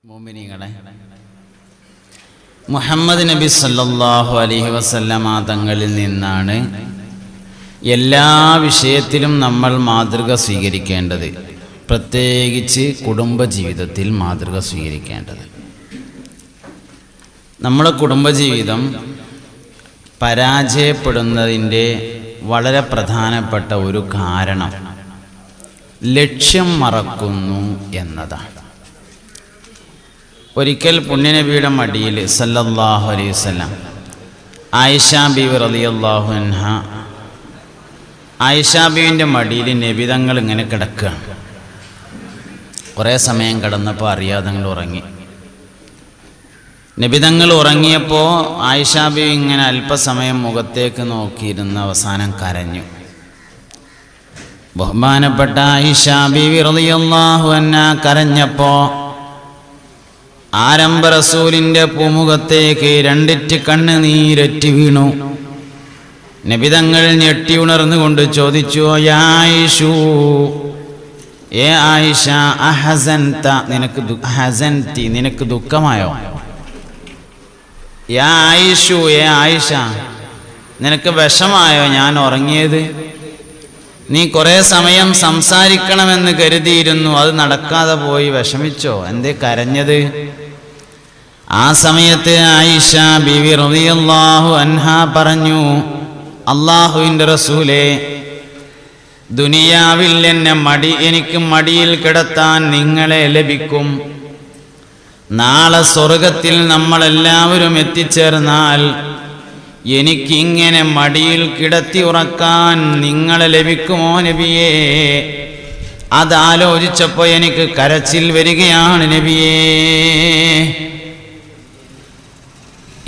മുഅ്മിനീങ്ങളെ, മുഹമ്മദ് നബി സല്ലല്ലാഹു അലൈഹി വസല്ലമ തങ്ങളിൽ നിന്നാണ് എല്ലാ വിഷയത്തിലും നമ്മൾ മാതൃക സ്വീകരിക്കേണ്ടത്, പ്രത്യേകിച്ച് കുടുംബജീവിതത്തിൽ മാതൃക സ്വീകരിക്കേണ്ടത്. നമ്മുടെ കുടുംബജീവിതം പരാജയപ്പെടുന്നതിൻ്റെ വളരെ പ്രധാനപ്പെട്ട ഒരു കാരണം ലക്ഷ്യം മറക്കുന്നു എന്നതാണ്. ഒരിക്കൽ പുണ്യനബിയുടെ മടിയിൽ സല്ലല്ലാഹു അലൈഹി വസല്ലം ആയിഷ ബീവി റളിയല്ലാഹു അൻഹ, ആയിഷ ബീവിൻ്റെ മടിയിൽ നബി തങ്ങൾ ഇങ്ങനെ കിടക്കുകയാണ്. കുറേ സമയം കിടന്നപ്പോൾ അറിയാതെ അങ്ങോട്ട് ഉറങ്ങി. നബി തങ്ങൾ ഉറങ്ങിയപ്പോൾ ആയിഷ ബീവി ഇങ്ങനെ അല്പസമയം മുഖത്തേക്ക് നോക്കിയിരുന്ന് അവസാനം കരഞ്ഞു. ബഹുമാനപ്പെട്ട ആയിഷ ബീവി റളിയല്ലാഹു അൻഹ കരഞ്ഞപ്പോൾ ആരംഭ റസൂലിൻ്റെ പൂമുഖത്തേക്ക് രണ്ടിറ്റ് കണ്ണുനീരറ്റി വീണു. നബി തങ്ങൾ ഞെട്ടി ഉണർന്നുകൊണ്ട് ചോദിച്ചു, യാ ആയിഷു, ഏ ആയിഷ, അഹസൻത, നിനക്ക് ദുഃഖമായോ? യാ ആയിഷു, ഏ ആയിഷ, നിനക്ക് വിഷമായോ ഞാൻ ഉറങ്ങിയത്? നീ കുറേ സമയം സംസാരിക്കണമെന്ന് കരുതിയിരുന്നു, അത് നടക്കാതെ പോയി, വിഷമിച്ചോ? എന്തേ കരഞ്ഞത്? ആ സമയത്ത് ആയിഷ ബീവി റളിയല്ലാഹു അൻഹ പറഞ്ഞു, അല്ലാഹുവിൻ്റെ റസൂലേ, ദുനിയാവിൽ എനിക്ക് മടിയിൽ കിടത്താൻ നിങ്ങളെ ലഭിക്കും. നാളെ സ്വർഗത്തിൽ നമ്മളെല്ലാവരും എത്തിച്ചേർന്നാൽ എനിക്കിങ്ങനെ മടിയിൽ കിടത്തി ഉറക്കാൻ നിങ്ങളെ ലഭിക്കുമോ നബിയേ? അതാലോചിച്ചപ്പോൾ എനിക്ക് കരച്ചിൽ വരികയാണ് നബിയേ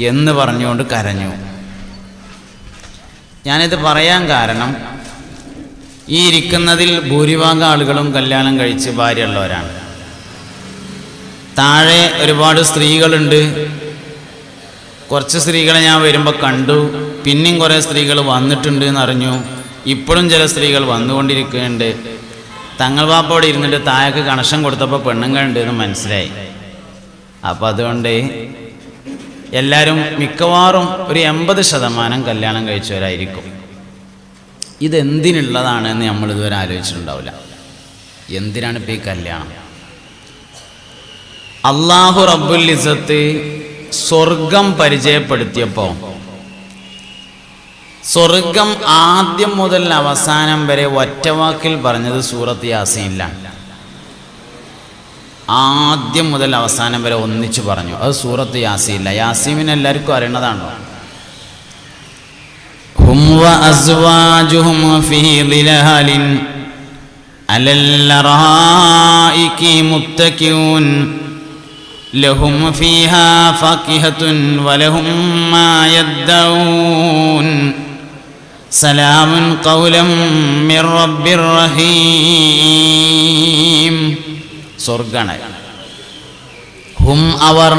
എന്ന് പറഞ്ഞുകൊണ്ട് കരഞ്ഞു. ഞാനിത് പറയാൻ കാരണം, ഈ ഇരിക്കുന്നതിൽ ഭൂരിഭാഗം ആളുകളും കല്യാണം കഴിച്ച് ഭാര്യയുള്ളവരാണ്. താഴെ ഒരുപാട് സ്ത്രീകളുണ്ട്. കുറച്ച് സ്ത്രീകളെ ഞാൻ വരുമ്പോൾ കണ്ടു, പിന്നെയും കുറേ സ്ത്രീകൾ വന്നിട്ടുണ്ട് എന്നറിഞ്ഞു. ഇപ്പോഴും ചില സ്ത്രീകൾ വന്നുകൊണ്ടിരിക്കുന്നുണ്ട്. തങ്ങൾ വാപ്പോടെ ഇരുന്നിട്ട് താഴേക്ക് കണക്ഷൻ കൊടുത്തപ്പോൾ പെണ്ണുങ്ങളുണ്ട് എന്ന് മനസ്സിലായി. അപ്പോൾ അതുകൊണ്ട് എല്ലാവരും മിക്കവാറും ഒരു 80% കല്യാണം കഴിച്ചവരായിരിക്കും. ഇതെന്തിനുള്ളതാണെന്ന് നമ്മളിതുവരെ ആലോചിച്ചിട്ടുണ്ടാവില്ല. എന്തിനാണ് ഇപ്പോൾ ഈ കല്യാണം? അല്ലാഹു റബ്ബുൽ ഇസ്സത്ത് സ്വർഗം പരിചയപ്പെടുത്തിയപ്പോൾ സ്വർഗം ആദ്യം മുതൽ അവസാനം വരെ ഒറ്റവാക്കിൽ പറഞ്ഞത് സൂറത്ത് യാസീനിലാണ്. ആദ്യം മുതൽ അവസാനം വരെ ഒന്നിച്ചു പറഞ്ഞു. അത് സൂറത്ത് യാസീനില്ല. യാസീൻ എല്ലാവർക്കും അറിയണതാണല്ലോ. ഹും വഅസ്വാജുഹും ഫീ ദിലാലിൻ അലൽ അറായികി മുത്തഖിഊൻ ലഹും ഫീഹാ ഫാകിഹത്തുൻ വലഹും മാ യദ്ദഊൻ സലാമുൻ ഖൗലൻ മിർ റബ്ബിർ റഹീം. സ്വർഗാണ്. ഹും അവർ,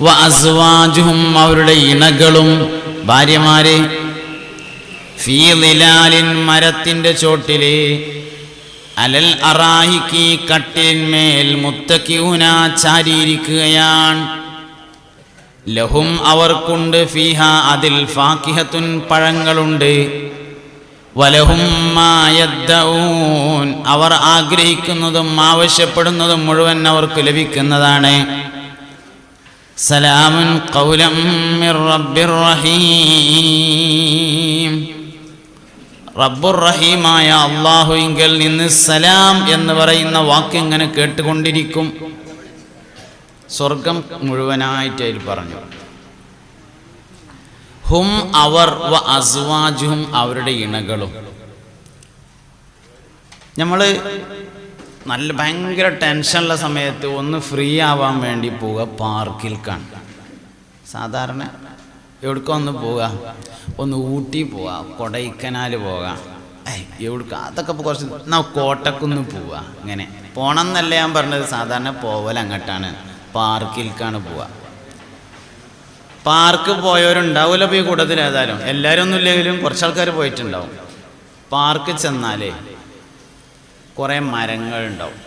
വഅസ്വാജുഹും അവരുടെ ഇണകളും ഭാര്യമാരെ, ഫീ ദിലാലിൻ മരത്തിൻ്റെ ചോട്ടിലെ, അലൽ അറായിക്കി കട്ടിലിന്മേൽ, മുത്തഖിഊന ചാരിയിരിക്കുകയാണ്. ലഹും അവർക്കുണ്ട്, ഫീഹ അതിൽ, ഫാകിഹത്തുൻ പഴങ്ങളുണ്ട്, വലഹും മാ യദ്ദഊൻ അവർ ആഗ്രഹിക്കുന്നതും ആവശ്യപ്പെടുന്നതും മുഴുവൻ അവർക്ക് ലഭിക്കുന്നതാണ്. സലാമുൻ ഖൗലൻ മിർ റബ്ബിർ റഹീം. റബ്ബുർ റഹീമായ അല്ലാഹുവിങ്കൽ നിന്ന് സലാം എന്ന് പറയുന്ന വാക്ക് ഇങ്ങനെ കേട്ടുകൊണ്ടിരിക്കും. സ്വർഗം മുഴുവനായിട്ട് പറഞ്ഞു. ഹും അവർ, വ അസ്വാജുഹും അവരുടെ ഇണകളും. നമ്മൾ നല്ല ഭയങ്കര ടെൻഷനുള്ള സമയത്ത് ഒന്ന് ഫ്രീ ആവാൻ വേണ്ടി പോവുക പാർക്കിൽക്കാണ്. സാധാരണ എവിടേക്കോ ഒന്ന് പോവുക, ഒന്ന് ഊട്ടി പോവുക, കൊടൈക്കനാൽ പോവുക, എവിടേക്ക അതൊക്കെ കുറച്ച് കോട്ടക്കുന്ന് പോവുക. ഇങ്ങനെ പോകണം എന്നല്ല ഞാൻ പറഞ്ഞത്, സാധാരണ പോവൽ അങ്ങോട്ടാണ്, പാർക്കിൽക്കാണ് പോവുക. പാർക്ക് പോയവരുണ്ടാവില്ല ഇപ്പോൾ ഈ കൂട്ടത്തിൽ. ഏതായാലും എല്ലാവരും ഒന്നും ഇല്ലെങ്കിലും കുറച്ച് ആൾക്കാർ പോയിട്ടുണ്ടാവും. പാർക്ക് ചെന്നാലേ കുറേ മരങ്ങളുണ്ടാവും.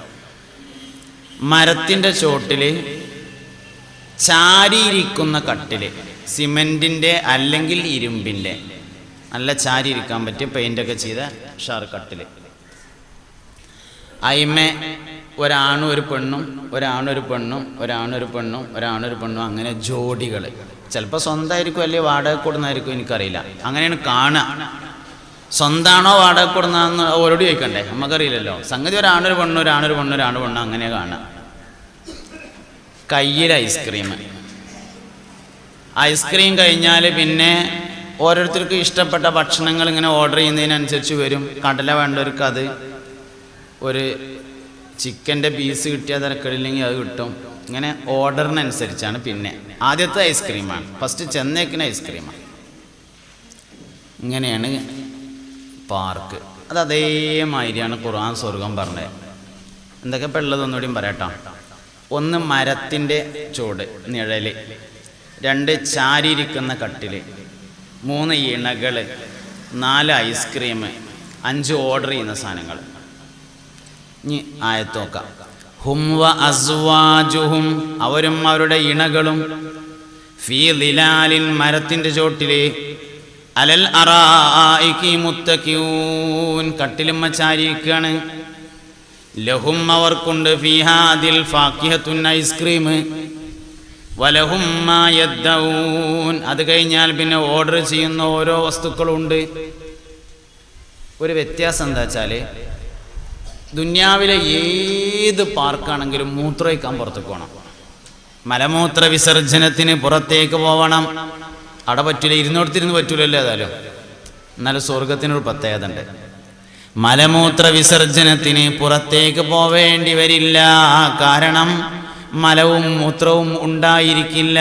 മരത്തിൻ്റെ ചോട്ടിൽ ചാരിയിരിക്കുന്ന കട്ടിൽ, സിമെൻറ്റിൻ്റെ അല്ലെങ്കിൽ ഇരുമ്പിൻ്റെ നല്ല ചാരിയിരിക്കാൻ പറ്റിയ പെയിൻ്റൊക്കെ ചെയ്ത ഷാർ കട്ടിൽ. അയിമേ ഒരാണും ഒരു പെണ്ണും ഒരാണൊരു പെണ്ണും ഒരാണൊരു പെണ്ണും ഒരാണൊരു പെണ്ണും അങ്ങനെ ജോഡികൾ. ചിലപ്പോൾ സ്വന്തമായിരിക്കും അല്ലെങ്കിൽ വാടക കൊടുക്കുന്നതായിരിക്കും, എനിക്കറിയില്ല. അങ്ങനെയാണ് കാണുക. സ്വന്തമാണോ വാടക കൊടുന്നതെന്ന് ഓരോട് ചോദിക്കണ്ടേ, നമുക്കറിയില്ലല്ലോ. സംഗതി ഒരാണൊരു പെണ്ണും ഒരാണൊരു പെണ്ണും ഒരാണ് പെണ്ണും അങ്ങനെ കാണുക. കയ്യിൽ ഐസ്ക്രീം കഴിഞ്ഞാൽ പിന്നെ ഓരോരുത്തർക്കും ഇഷ്ടപ്പെട്ട ഭക്ഷണങ്ങൾ ഇങ്ങനെ ഓർഡർ ചെയ്യുന്നതിനനുസരിച്ച് വരും. കടല വേണ്ടവർക്ക് അത്, ഒരു ചിക്കൻ്റെ പീസ് കിട്ടിയാൽ തിരക്കടില്ലെങ്കിൽ അത് കിട്ടും. ഇങ്ങനെ ഓർഡറിനനുസരിച്ചാണ്. പിന്നെ ആദ്യത്തെ ഐസ്ക്രീമാണ്, ഫസ്റ്റ് ചെന്നേക്കിന് ഐസ്ക്രീമാണ്. ഇങ്ങനെയാണ് പാർക്ക്. അത് അതേമാതിരിയാണ് ഖുർആൻ സ്വർഗം പറഞ്ഞത്. എന്തൊക്കെ ഇപ്പം ഉള്ളതൊന്നുകൂടിയും പറയട്ടോ. 1 മരത്തിൻ്റെ ചൂട് നിഴൽ, 2 ചാരിയിരിക്കുന്ന കട്ടിൽ, 3 ഇണകൾ, 4 ഐസ്ക്രീം, 5 ഓർഡർ ചെയ്യുന്ന സാധനങ്ങൾ. ഇനി ആയത്ത് നോക്കാം. ഹും വ അസ്വാജുഹും, അവരും അവരുടെ ഇണകളും, ഫീ ദിലാലിൻ, മരത്തിൻ്റെ ചോട്ടിലെ, അലൽ അറായികി മുത്തഖിയൂൻ, കട്ടിലുമ്മ ചാരിയിരിക്കുകയാണ്. ലഹും, അവർക്കുണ്ട്, ഫീഹാ അതിൽ, ഫാക്കിഹത്തുൻ, ഐസ്ക്രീം, വലഹും മാ യദ്ദഊൻ, അത് കഴിഞ്ഞാൽ പിന്നെ ഓർഡർ ചെയ്യുന്ന ഓരോ വസ്തുക്കളുണ്ട്. ഒരു വ്യത്യാസം എന്താ വെച്ചാൽ, ദുന്യാവിലെ ഏത് പാർക്കാണെങ്കിലും മൂത്രമൊഴിക്കാൻ പുറത്തേക്ക് പോകണം. മലമൂത്ര വിസർജനത്തിന് പുറത്തേക്ക് പോകണം. അവിടെ പറ്റൂല, ഇരുന്നോടത്തിരുന്ന് പറ്റൂലല്ലോ. ഏതായാലും എന്നാലും സ്വർഗത്തിനൊരു പ്രത്യേകത ഉണ്ട്. മലമൂത്ര വിസർജനത്തിന് പുറത്തേക്ക് പോവേണ്ടി വരില്ല. കാരണം മലവും മൂത്രവും ഉണ്ടായിരിക്കില്ല.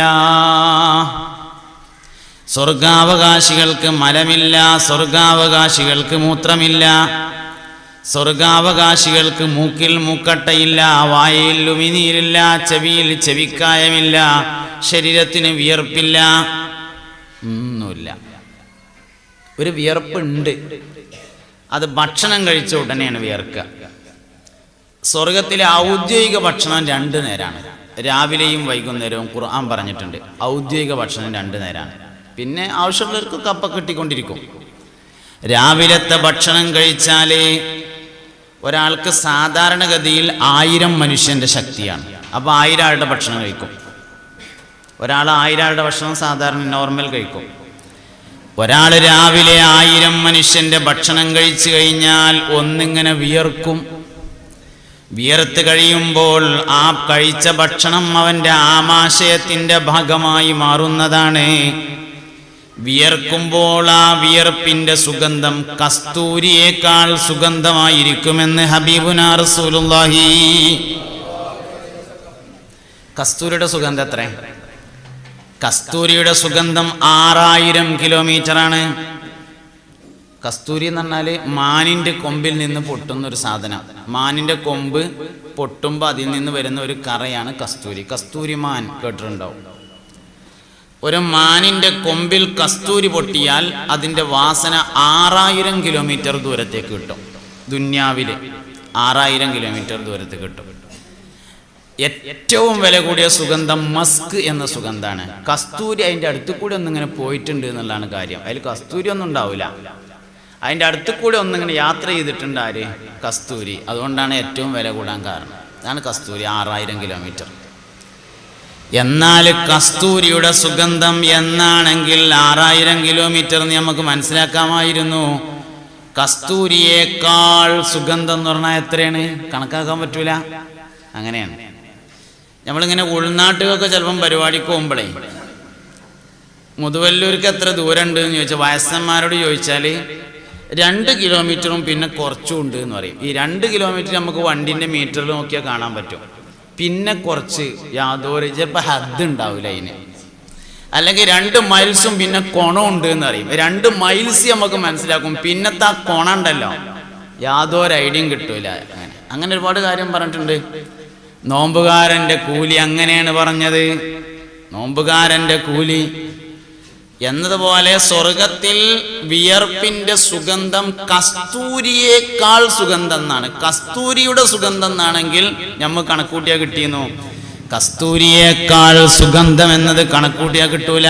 സ്വർഗാവകാശികൾക്ക് മലമില്ല, സ്വർഗാവകാശികൾക്ക് മൂത്രമില്ല, സ്വർഗാവകാശികൾക്ക് മൂക്കിൽ മൂക്കട്ടയില്ല, വായിൽ ഉമിനീരില്ല, ചെവിയിൽ ചെവിക്കായമില്ല, ശരീരത്തിന് വിയർപ്പില്ല, ഒന്നുമില്ല. ഒരു വിയർപ്പുണ്ട്, അത് ഭക്ഷണം കഴിച്ച ഉടനെയാണ് വിയർക്കുക. സ്വർഗത്തിലെ ഔദ്യോഗിക ഭക്ഷണം 2 നേരമാണ്, രാവിലെയും വൈകുന്നേരവും. ഖുർആൻ പറഞ്ഞിട്ടുണ്ട് ഔദ്യോഗിക ഭക്ഷണം 2 നേരമാണ്. പിന്നെ ആവശ്യമുള്ളവർക്കൊക്കെ അപ്പം കിട്ടിക്കൊണ്ടിരിക്കും. രാവിലത്തെ ഭക്ഷണം കഴിച്ചാൽ ഒരാൾക്ക് സാധാരണഗതിയിൽ 1000 മനുഷ്യൻ്റെ ശക്തിയാണ്. അപ്പോൾ 1000 ആളുടെ ഭക്ഷണം കഴിക്കും. ഒരാൾ 1000 ആളുടെ ഭക്ഷണം സാധാരണ നോർമൽ കഴിക്കും. ഒരാൾ രാവിലെ 1000 മനുഷ്യൻ്റെ ഭക്ഷണം കഴിച്ചു കഴിഞ്ഞാൽ ഒന്നിങ്ങനെ വിയർക്കും. വിയർത്ത് കഴിയുമ്പോൾ ആ കഴിച്ച ഭക്ഷണം അവൻ്റെ ആമാശയത്തിൻ്റെ ഭാഗമായി മാറുന്നതാണ്. വിയർക്കുമ്പോൾ ആ വിയർപ്പിൻ്റെ സുഗന്ധം കസ്തൂരിയേക്കാൾ സുഗന്ധമായിരിക്കുമെന്ന് ഹബീബുനാ റസൂലുള്ളാഹി. കസ്തൂരിയുടെ സുഗന്ധം എത്ര? കസ്തൂരിയുടെ സുഗന്ധം 6000 കിലോമീറ്ററാണ്. കസ്തൂരി എന്ന് പറഞ്ഞാൽ മാനിൻ്റെ കൊമ്പിൽ നിന്ന് പൊട്ടുന്നൊരു സാധനം. മാനിൻ്റെ കൊമ്പ് പൊട്ടുമ്പോൾ അതിൽ നിന്ന് വരുന്ന ഒരു കറയാണ് കസ്തൂരി. കസ്തൂരി മാൻ കേട്ടിട്ടുണ്ടാവും. ഒരു മാനിൻ്റെ കൊമ്പിൽ കസ്തൂരി പൊട്ടിയാൽ അതിൻ്റെ വാസന 6000 കിലോമീറ്റർ ദൂരത്തേക്ക് കിട്ടും. ദുന്യാവിൽ 6000 കിലോമീറ്റർ ദൂരത്തേക്ക് കിട്ടും. ഏറ്റവും വില കൂടിയ സുഗന്ധം മസ്ക് എന്ന സുഗന്ധമാണ്. കസ്തൂരി അതിൻ്റെ അടുത്ത് കൂടി ഒന്നിങ്ങനെ പോയിട്ടുണ്ട് എന്നുള്ളതാണ് കാര്യം. അതിൽ കസ്തൂരി ഒന്നും ഉണ്ടാവില്ല. അതിൻ്റെ അടുത്ത് കൂടി ഒന്നിങ്ങനെ യാത്ര ചെയ്തിട്ടുണ്ട് ആര്? കസ്തൂരി. അതുകൊണ്ടാണ് ഏറ്റവും വില കൂടാൻ കാരണം. അതാണ് കസ്തൂരി 6000 കിലോമീറ്റർ. എന്നാൽ കസ്തൂരിയുടെ സുഗന്ധം എന്നാണെങ്കിൽ 6000 കിലോമീറ്റർ നമുക്ക് മനസ്സിലാക്കാമായിരുന്നു. കസ്തൂരിയേക്കാൾ സുഗന്ധം എന്ന് പറഞ്ഞാൽ എത്രയാണ്? കണക്കാക്കാൻ പറ്റൂല. അങ്ങനെയാണ്. നമ്മളിങ്ങനെ ഉൾനാട്ടുകൾക്ക് ചിലപ്പം പരിപാടിക്ക് പോകുമ്പോഴേ മുതുവല്ലൂർക്ക് എത്ര ദൂരം ഉണ്ട് എന്ന് ചോദിച്ചാൽ വയസ്സന്മാരോട് ചോദിച്ചാൽ 2 കിലോമീറ്ററും പിന്നെ കുറച്ചും ഉണ്ട് എന്ന് പറയും. ഈ 2 കിലോമീറ്റർ നമുക്ക് വണ്ടിൻ്റെ മീറ്ററിൽ നോക്കിയാൽ കാണാൻ പറ്റും. പിന്നെ കുറച്ച് യാതൊരു ചിലപ്പോൾ ഹദ് ഉണ്ടാവില്ല അതിന്. അല്ലെങ്കിൽ 2 മൈൽസും പിന്നെ കുണമുണ്ട് എന്ന് പറയും. 2 മൈൽസ് നമുക്ക് മനസ്സിലാക്കും. പിന്നത്തെ ആ കുണ ഉണ്ടല്ലോ യാതൊരു ഐഡിയയും കിട്ടൂല. അങ്ങനെ ഒരുപാട് കാര്യം പറഞ്ഞിട്ടുണ്ട്. നോമ്പുകാരൻ്റെ കൂലി അങ്ങനെയാണ് പറഞ്ഞത്. നോമ്പുകാരൻ്റെ കൂലി എന്നതുപോലെ സ്വർഗത്തിൽ വിയർപ്പിന്റെ സുഗന്ധം കസ്തൂരിയേക്കാൾ സുഗന്ധം എന്നാണ്. കസ്തൂരിയുടെ സുഗന്ധം എന്നാണെങ്കിൽ നമ്മൾ കണക്കൂട്ടിയാ കിട്ടിയെന്നു. കസ്തൂരിയേക്കാൾ സുഗന്ധം എന്നത് കണക്കൂട്ടിയാ കിട്ടൂല.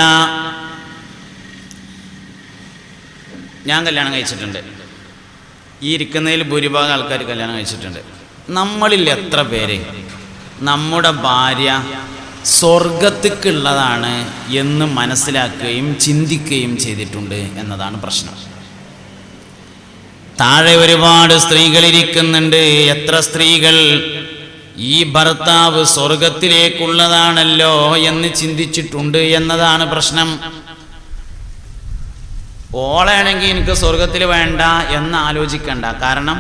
ഞാൻ കല്യാണം കഴിച്ചിട്ടുണ്ട്. ഈ ഇരിക്കുന്നതിൽ ഭൂരിഭാഗം ആൾക്കാർ കല്യാണം കഴിച്ചിട്ടുണ്ട്. നമ്മളിൽ എത്ര പേര് നമ്മുടെ ഭാര്യ സ്വർഗത്തിക്കുള്ളതാണ് എന്ന് മനസ്സിലാക്കുകയും ചിന്തിക്കുകയും ചെയ്തിട്ടുണ്ട് എന്നതാണ് പ്രശ്നം. താഴെ ഒരുപാട് സ്ത്രീകൾ ഇരിക്കുന്നുണ്ട്. എത്ര സ്ത്രീകൾ ഈ ഭർത്താവ് സ്വർഗത്തിലേക്കുള്ളതാണല്ലോ എന്ന് ചിന്തിച്ചിട്ടുണ്ട് എന്നതാണ് പ്രശ്നം. ഓളാണെങ്കിൽ എനിക്ക് സ്വർഗത്തിൽ വേണ്ട എന്ന് ആലോചിക്കണ്ട. കാരണം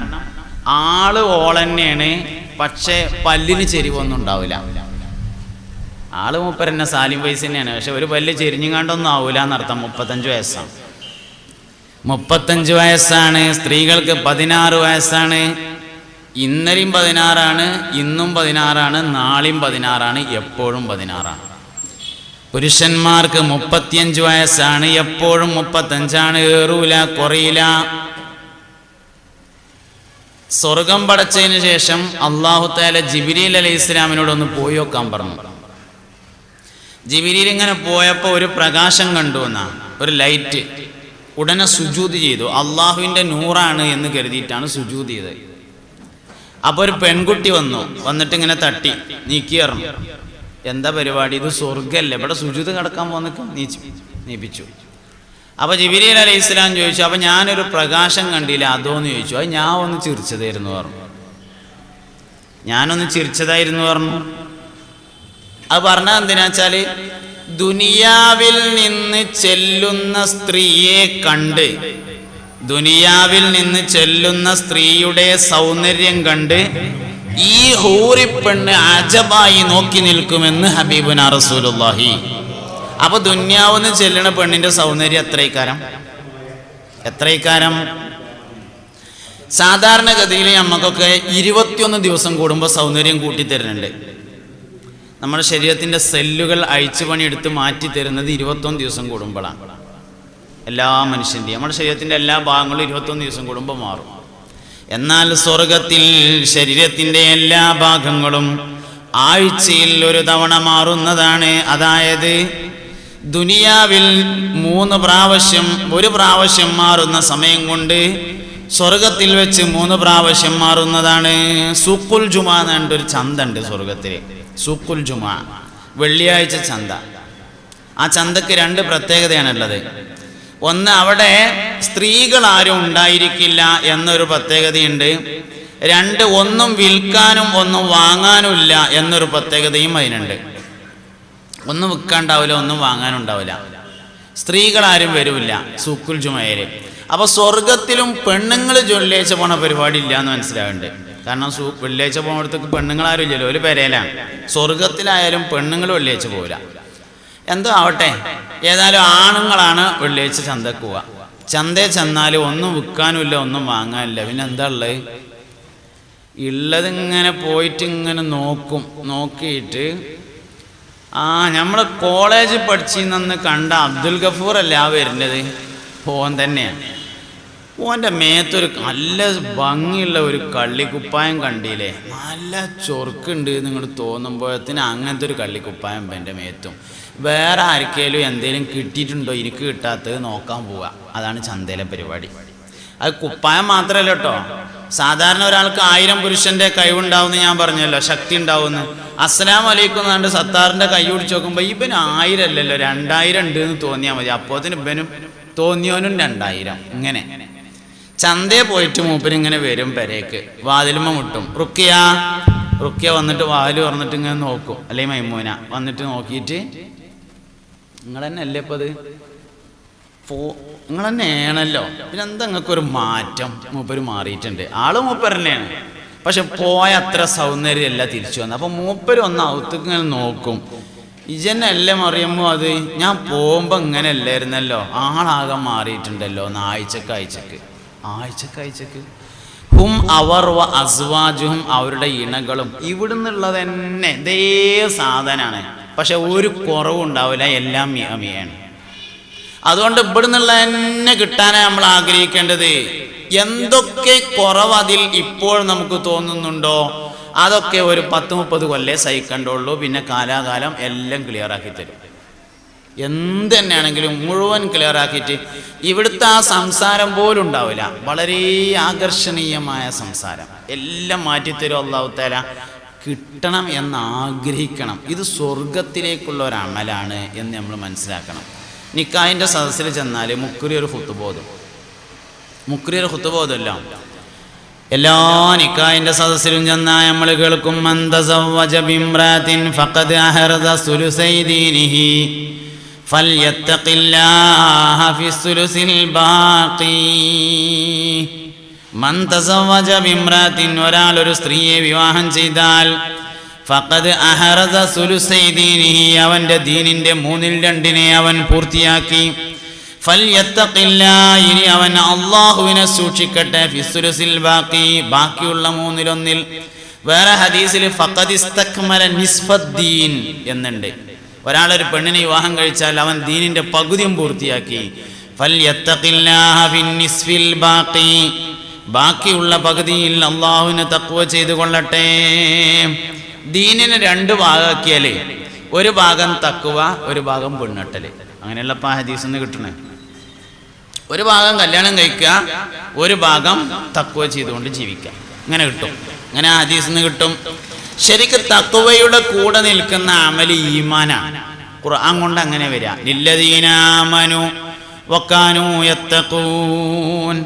ആള് ഓളന്നെയാണ്, പക്ഷെ പല്ലിന് ചെരിവൊന്നും ഉണ്ടാവില്ല. ആള് മൂപ്പരെന്നെ സാലിം വയസ്സ് തന്നെയാണ്, പക്ഷെ ഒരു പല്ല് ചെരിഞ്ഞുകാണ്ടൊന്നും ആവൂല എന്നർത്ഥം. 35 വയസ്സാണ്. 35 വയസ്സാണ്. സ്ത്രീകൾക്ക് 16 വയസ്സാണ്. ഇന്നലെയും 16ആണ്, ഇന്നും 16ആണ്, നാളെയും 16ആണ്, എപ്പോഴും 16ആണ്. പുരുഷന്മാർക്ക് 35 വയസ്സാണ്, എപ്പോഴും 35ആണ്, ഏറൂല കുറയില്ല. സ്വർഗം പടച്ചതിന് ശേഷം അല്ലാഹു തആല ജിബ്രീൽ അലൈഹിസ്സലാമിനോട് ഒന്ന് പോയി നോക്കാൻ പറഞ്ഞു. ജിബ്രീൽ ഇങ്ങനെ പോയപ്പോൾ ഒരു പ്രകാശം കണ്ടു എന്നാ, ഒരു ലൈറ്റ്. ഉടനെ സുജൂദ് ചെയ്തു. അള്ളാഹുവിൻ്റെ നൂറാണ് എന്ന് കരുതിയിട്ടാണ് സുജൂദ് ചെയ്തത്. അപ്പോൾ ഒരു പെൺകുട്ടി വന്നിട്ട് ഇങ്ങനെ തട്ടി നീക്കിയറിഞ്ഞു. എന്താ പരിപാടി? ഇത് സ്വർഗല്ലേ, ഇവിടെ സുജൂദ് കിടക്കാൻ പോന്നൊക്കെ നീപ്പിച്ചു. അപ്പോൾ ജിബ്രീൽ അലൈഹിസ്സലാം ചോദിച്ചു, അപ്പോൾ ഞാനൊരു പ്രകാശം കണ്ടില്ല അതോന്ന് ചോദിച്ചു. അത് ഞാൻ ഒന്ന് ചിരിച്ചതായിരുന്നു പറഞ്ഞു. ഞാനൊന്ന് ചിരിച്ചതായിരുന്നു പറഞ്ഞു. അത് പറഞ്ഞത് എന്തിനാ വെച്ചാൽ, ദുനിയാവിൽ നിന്ന് ചെല്ലുന്ന സ്ത്രീയെ കണ്ട്, ദുനിയാവിൽ നിന്ന് ചെല്ലുന്ന സ്ത്രീയുടെ സൗന്ദര്യം കണ്ട് ഈ ഹൂറിപ്പെണ്ണ് അജബായി നോക്കി നിൽക്കുമെന്ന് ഹബീബുനാ റസൂലുള്ളാഹി. അപ്പൊ ദുന്യാവെന്ന് ചെല്ലുന്ന പെണ്ണിന്റെ സൗന്ദര്യം എത്രയിക്കാരം? സാധാരണഗതിയിൽ നമുക്കൊക്കെ 21 ദിവസം കൂടുമ്പോൾ സൗന്ദര്യം കൂട്ടിത്തരുന്നുണ്ട്. നമ്മുടെ ശരീരത്തിന്റെ സെല്ലുകൾ അഴിച്ചു പണിയെടുത്ത് മാറ്റി തരുന്നത് 21 ദിവസം കൂടുമ്പോഴാണ്. എല്ലാ മനുഷ്യൻ്റെയും നമ്മുടെ ശരീരത്തിന്റെ എല്ലാ ഭാഗങ്ങളും 21 ദിവസം കൂടുമ്പോൾ മാറും. എന്നാൽ സ്വർഗത്തിൽ ശരീരത്തിന്റെ എല്ലാ ഭാഗങ്ങളും ആഴ്ചയിൽ ഒരു തവണ മാറുന്നതാണ്. അതായത് ദുനിയാവിൽ 3 പ്രാവശ്യം, ഒരു പ്രാവശ്യം മാറുന്ന സമയം കൊണ്ട് സ്വർഗത്തിൽ വെച്ച് 3 പ്രാവശ്യം മാറുന്നതാണ്. സൂഖുൽ ജുമാ എന്നൊരു ചന്ത ഉണ്ട് സ്വർഗത്തില്. സൂഖുൽ ജുമാ, വെള്ളിയാഴ്ച ചന്ത. ആ ചന്തക്ക് 2 പ്രത്യേകതയാണുള്ളത്. ഒന്ന്, അവിടെ സ്ത്രീകൾ ആരും ഉണ്ടായിരിക്കില്ല എന്നൊരു പ്രത്യേകതയുണ്ട്. 2, ഒന്നും വിൽക്കാനും ഒന്നും വാങ്ങാനും ഇല്ല എന്നൊരു പ്രത്യേകതയും അതിനുണ്ട്. ഒന്നും വിൽക്കാണ്ടാവില്ല, ഒന്നും വാങ്ങാനുണ്ടാവില്ല. സ്ത്രീകൾ ആരും വരില്ല സൂഖുൽ ജുമയില്. അപ്പൊ സ്വർഗത്തിലും പെണ്ണുങ്ങൾ വെള്ളിയാഴ്ച പോണ പരിപാടി ഇല്ല എന്ന് മനസ്സിലാവുന്നുണ്ട്. കാരണം വെള്ളിയാഴ്ച പോകുന്നിടത്തേക്ക് പെണ്ണുങ്ങളാരും ഇല്ലല്ലോ, ഒരു പെരയിലാണ്. സ്വർഗത്തിലായാലും പെണ്ണുങ്ങൾ വെള്ളിയാഴ്ച പോവില്ല. എന്തോ ആവട്ടെ, ഏതായാലും ആണുങ്ങളാണ് വെള്ളിയാഴ്ച ചന്തക്ക് പോവുക. ചന്തയിൽ ചെന്നാൽ ഒന്നും വിൽക്കാനുമില്ല, ഒന്നും വാങ്ങാനില്ല. പിന്നെ എന്താ ഉള്ളതിങ്ങനെ പോയിട്ട് ഇങ്ങനെ നോക്കിയിട്ട് നമ്മളെ കോളേജ് പഠിച്ചിന്ന് കണ്ട അബ്ദുൽ ഗഫൂർ അല്ല ആ വരുന്നത്, ഓൻ തന്നെയാണ്. ഓൻ്റെ മേത്തൊരു നല്ല ഭംഗിയുള്ള ഒരു കള്ളിക്കുപ്പായം കണ്ടില്ലേ, നല്ല ചൊറുക്കുണ്ട് നിങ്ങൾ തോന്നുമ്പോഴത്തിന് അങ്ങനത്തെ ഒരു കള്ളിക്കുപ്പായം എൻ്റെ മേത്തും. വേറെ ആർക്കേലും എന്തെങ്കിലും കിട്ടിയിട്ടുണ്ടോ എനിക്ക് കിട്ടാത്തത് നോക്കാൻ പോവുക. അതാണ് ചന്തയിലെ പരിപാടി. അത് കുപ്പായം മാത്രമല്ല കേട്ടോ, സാധാരണ ഒരാൾക്ക് 1000 പുരുഷന്റെ കഴിവുണ്ടാവുമെന്ന് ഞാൻ പറഞ്ഞല്ലോ, ശക്തി ഉണ്ടാവുമെന്ന്. അസ്സലാമു അലൈക്കും എന്നാണ്ട് സത്താറിന്റെ കൈ പിടിച്ച് നോക്കുമ്പോൾ ഇവന് 1000 അല്ലല്ലോ 2000 ഉണ്ട് എന്ന് തോന്നിയാൽ മതി. അപ്പോത്തിന് ഇവനും തോന്നിയവനും 2000. ഇങ്ങനെ ചന്തയെ പോയിട്ട് മൂപ്പര് ഇങ്ങനെ വരും പെരേക്ക്, വാതിലുമ്മ മുട്ടും. റുക്കിയ വന്നിട്ട് വാതിൽ തുറന്നിട്ട് ഇങ്ങനെ നോക്കും, അല്ലെങ്കിൽ മൈമൂന വന്നിട്ട് നോക്കിയിട്ട്, നിങ്ങൾ തന്നെ അല്ലേ ഇപ്പം അത് നിങ്ങൾ തന്നെയാണല്ലോ, പിന്നെ എന്താ നിങ്ങൾക്കൊരു മാറ്റം? മൂപ്പര് മാറിയിട്ടുണ്ട്. ആള് മൂപ്പർ തന്നെയാണ്, പക്ഷെ പോയ അത്ര സൗന്ദര്യമല്ല തിരിച്ചു വന്നത്. അപ്പം മൂപ്പര് ഒന്ന് ഔത്തേക്ക് ഇങ്ങനെ നോക്കും, ഇജന്നല്ലേ മറിയുമ്പോൾ അത് ഞാൻ പോകുമ്പോൾ ഇങ്ങനെ അല്ലായിരുന്നല്ലോ, ആളാകെ മാറിയിട്ടുണ്ടല്ലോ. ആഴ്ചക്ക് ഹും അവർ വ അസ്വാജുഹും, അവരുടെ ഇണകളും ഇവിടുന്നുള്ളത് തന്നെ ഇതേ സാധനമാണ്, പക്ഷെ ഒരു കുറവും ഉണ്ടാവില്ല, എല്ലാം മിയാണ്. അതുകൊണ്ട് ഇവിടുന്നുള്ള തന്നെ കിട്ടാനാണ് നമ്മൾ ആഗ്രഹിക്കേണ്ടത്. എന്തൊക്കെ കുറവ് അതിൽ ഇപ്പോൾ നമുക്ക് തോന്നുന്നുണ്ടോ അതൊക്കെ ഒരു 10-30 കൊല്ലേ സഹിക്കണ്ടുള്ളൂ. പിന്നെ കാലാകാലം എല്ലാം ക്ലിയറാക്കി തരും. എന്ത് തന്നെയാണെങ്കിലും മുഴുവൻ ക്ലിയറാക്കിയിട്ട് ഇവിടുത്തെ ആ സംസാരം പോലും ഉണ്ടാവില്ല. വളരെ ആകർഷണീയമായ സംസാരം എല്ലാം മാറ്റിത്തരും അല്ലാഹു തആല. കിട്ടണം എന്ന് ആഗ്രഹിക്കണം. ഇത് സ്വർഗത്തിലേക്കുള്ള ഒരു അമലാണ് എന്ന് നമ്മൾ മനസ്സിലാക്കണം. നിക്കാഹിൻ്റെ സദസ്സിൽ ചെന്നാൽ മുക്കുരി ഒരു ഖുത്ബോധമല്ല. എല്ലാ നിക്കാഹിൻ്റെ സദസ്സിലും ചെന്നാൽ നമ്മൾ കേൾക്കും മൻ തസവ്വജ ബിംറാത്തിൻ ഫഖദ് അഹറദ സുലുസൈ ദീനിഹി ഫൽയത്തഖില്ലാഹ ഫിസ്സുലുസിൽ ബാഖി. മൻ തസവ്വജ ബിംറാത്തിൻ, ഒരാൾ ഒരു സ്ത്രീയെ വിവാഹം ചെയ്താൽ ഫഖദ് അഹറദ സുലുസൈ ദീനിഹി, അവൻ്റെ ദീനിൻ്റെ 2/3 അവൻ പൂർത്തിയാക്കി. ഫൽയത്തഖില്ലാഹ, ഇനി അവൻ അല്ലാഹുവിനെ സൂക്ഷിക്കട്ടെ. ഫിസ്സുലുസിൽ ബാഖി, ബാക്കിയുള്ള 3/1. വേറെ ഹദീസിൽ ഫഖദ് ഇസ്തക്മല നിസ്ഫദ്ദീൻ എന്നുണ്ട്. ഒരാളൊരു പെണ്ണിനെ വിവാഹം കഴിച്ചാൽ അവൻ ദീനിന്റെ പകുതിയും പൂർത്തിയാക്കി. ഫൽയത്തഖില്ലാഹ ഫിന്നിസ്ഫിൽ ബാഖി, ബാക്കിയുള്ള പകുതിയിൽ അല്ലാഹുവിനെ തഖ്വ ചെയ്തു കൊള്ളട്ടെ. ദീനിനെ 2 ഭാഗമാക്കിയാലേ ഒരു ഭാഗം തഖ്വ, ഒരു ഭാഗം പെണ്ണെട്ടല്. അങ്ങനെയുള്ള ഹദീസിൽ നിന്ന് കിട്ടണേ. ഒരു ഭാഗം കല്യാണം കഴിക്കുക, ഒരു ഭാഗം തഖ്വ ചെയ്തുകൊണ്ട് ജീവിക്കുക. ഇങ്ങനെ കിട്ടും. അങ്ങനെ ഹദീസിൽ നിന്ന് കിട്ടും. ശരിക്കും തഖ്വയുടെ കൂടെ നിൽക്കുന്ന അമല് ഈമാനാണ്. ഖുർആൻ കൊണ്ട് അങ്ങനെ വരിക, ലില്ലദീന ആമനു വകാനൂ യത്തഖൂൻ.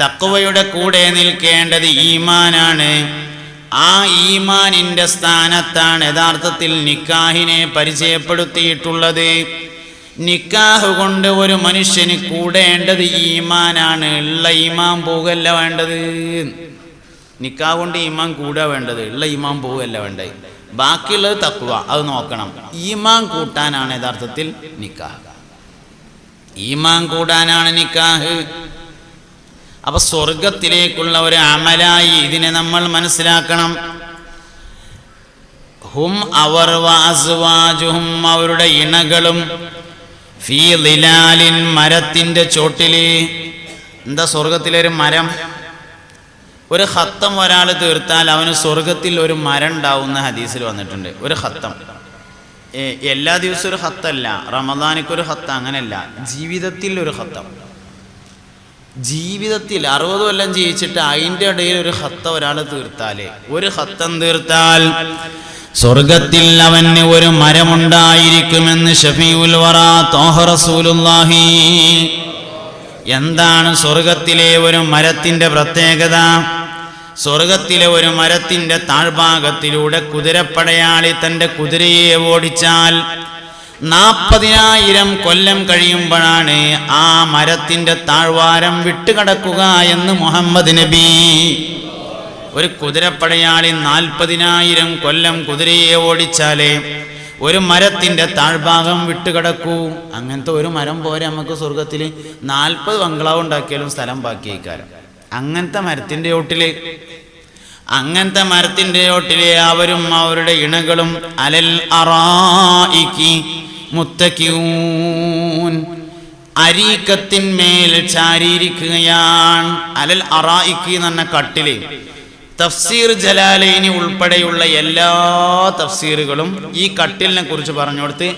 തഖ്വയുടെ കൂടെ നിൽക്കേണ്ടത് ഈമാനാണ്. ആ ഈമാനിന്റെ സ്ഥാനത്താണ് യഥാർത്ഥത്തിൽ നിക്കാഹിനെ പരിചയപ്പെടുത്തിയിട്ടുള്ളത്. നിക്കാഹ് കൊണ്ട് ഒരു മനുഷ്യന് കൂടേണ്ടത് ഈമാനാണ്. ഉള്ള ഈമാൻ പോകല്ല വേണ്ടത്. നിക്കാഹ് കൊണ്ട് ഈമാൻ കൂടുക വേണ്ടത്, ഉള്ള ഈമാൻ പോവുകയല്ല വേണ്ടത്. ബാക്കിയുള്ളത് തഖ്വ, അത് നോക്കണം. ഈമാൻ കൂട്ടാനാണ് യഥാർത്ഥത്തിൽ നിക്കാഹ്. ഈമാൻ കൂടാനാണ് നിക്കാഹ്. അപ്പൊ സ്വർഗത്തിലേക്കുള്ള ഒരു അമലായി ഇതിനെ നമ്മൾ മനസ്സിലാക്കണം. ഹും, അവർ, വഅസ്വാജുഹും, അവരുടെ ഇണകളും, ഫീ ളിലാലിൻ, മരത്തിന്റെ ചോട്ടില്. എന്താ സ്വർഗത്തിലൊരു മരം? ഒരു ഖത്തം ഒരാൾ തീർത്താൽ അവന് സ്വർഗത്തിൽ ഒരു മരം ഉണ്ടാവുന്ന ഹദീസിൽ വന്നിട്ടുണ്ട്. ഒരു ഖത്തം എല്ലാ ദിവസവും ഒരു ഖത്തല്ല, റമദാനിക്കൊരു ഖത്തം, അങ്ങനെയല്ല. ജീവിതത്തിൽ ഒരു ഖത്തം. ജീവിതത്തിൽ 60 കൊല്ലം ജീവിച്ചിട്ട് അതിൻ്റെ ഇടയിൽ ഒരു ഖത്തം ഒരാൾ തീർത്താൽ, ഒരു ഖത്തം തീർത്താൽ സ്വർഗത്തിൽ അവന് ഒരു മരമുണ്ടായിരിക്കുമെന്ന് ശഫീഉൽ വറാ ത്വാഹ റസൂലുള്ളാഹി. എന്താണ് സ്വർഗത്തിലെ ഒരു മരത്തിന്റെ പ്രത്യേകത? സ്വർഗത്തിലെ ഒരു മരത്തിന്റെ താഴ്ഭാഗത്തിലൂടെ കുതിരപ്പടയാളി തന്റെ കുതിരയെ ഓടിച്ചാൽ 40,000 കൊല്ലം കഴിയുമ്പോഴാണ് ആ മരത്തിന്റെ താഴ്വാരം വിട്ടുകടക്കുക എന്ന് മുഹമ്മദ് നബി. ഒരു കുതിരപ്പടയാളി 40,000 കൊല്ലം കുതിരയെ ഓടിച്ചാലേ ഒരു മരത്തിന്റെ താഴ്ഭാഗം വിട്ടുകിടക്കൂ. അങ്ങനത്തെ ഒരു മരം പോരെ നമുക്ക് സ്വർഗത്തിൽ. 40 ബംഗ്ലാവ് ഉണ്ടാക്കിയാലും സ്ഥലം ബാക്കിയേക്കാരം. അങ്ങനത്തെ മരത്തിന്റെ ചോട്ടിലെ അവരും അവരുടെ ഇണകളും അലൽ അറായിക്കി മുത്തഖിഊൻ, അരീക്കത്തിന്മേൽ ചാരിയിരിക്കുകയാണ്. അലൽ അറായിക്കി എന്ന് പറഞ്ഞ കട്ടില്. തഫ്സീർ ജലാലൈനി ഉൾപ്പെടെയുള്ള എല്ലാ തഫ്സീറുകളും ഈ കട്ടിലിനെ കുറിച്ച് പറഞ്ഞു കൊടുത്ത്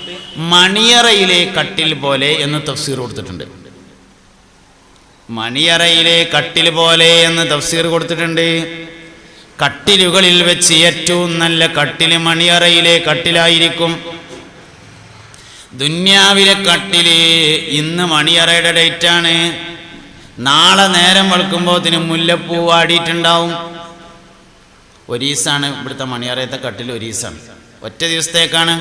മണിയറയിലെ കട്ടിൽ പോലെ എന്ന് തഫ്സീർ കൊടുത്തിട്ടുണ്ട്. മണിയറയിലെ കട്ടിൽ പോലെ എന്ന് തഫ്സീർ കൊടുത്തിട്ടുണ്ട്. കട്ടിലുകളിൽ വെച്ച് ഏറ്റവും നല്ല കട്ടില് മണിയറയിലെ കട്ടിലായിരിക്കും. ദുന്യാവിലെ കട്ടില് ഇന്ന് മണിയറയുടെ ഡേറ്റാണ്. നാളെ നേരം വെളുക്കുമ്പോഴത്തിന് മുല്ലപ്പൂ വാടിയിട്ടുണ്ടാവും. ഒരീസാണ് ഇവിടുത്തെ മണിയറയത്തെ കട്ടിൽ, ഒരീസാണ്, ഒറ്റ ദിവസത്തേക്കാണ്.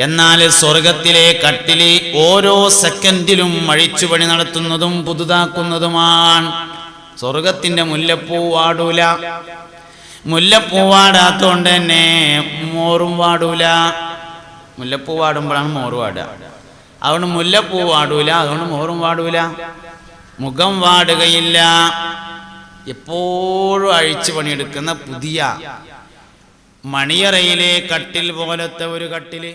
എന്നാൽ സ്വർഗത്തിലെ കട്ടില് ഓരോ സെക്കൻഡിലും അഴിച്ചുപണി നടത്തുന്നതും പുതുതാക്കുന്നതുമാണ്. സ്വർഗത്തിന്റെ മുല്ലപ്പൂ വാടൂല. മുല്ലപ്പൂ വാടാത്തോണ്ട് തന്നെ മോറും വാടൂല. മുല്ലപ്പൂ വാടുമ്പോഴാണ് മോറ് വാടുക. അതുകൊണ്ട് മുല്ലപ്പൂ വാടൂല, അതുകൊണ്ട് മോറും വാടൂല. മുഖം വാടുകയില്ല. എപ്പോഴും അഴിച്ചു പണിയെടുക്കുന്ന പുതിയ മണിയറയിലെ കട്ടിൽ പോലത്തെ ഒരു കട്ടില്.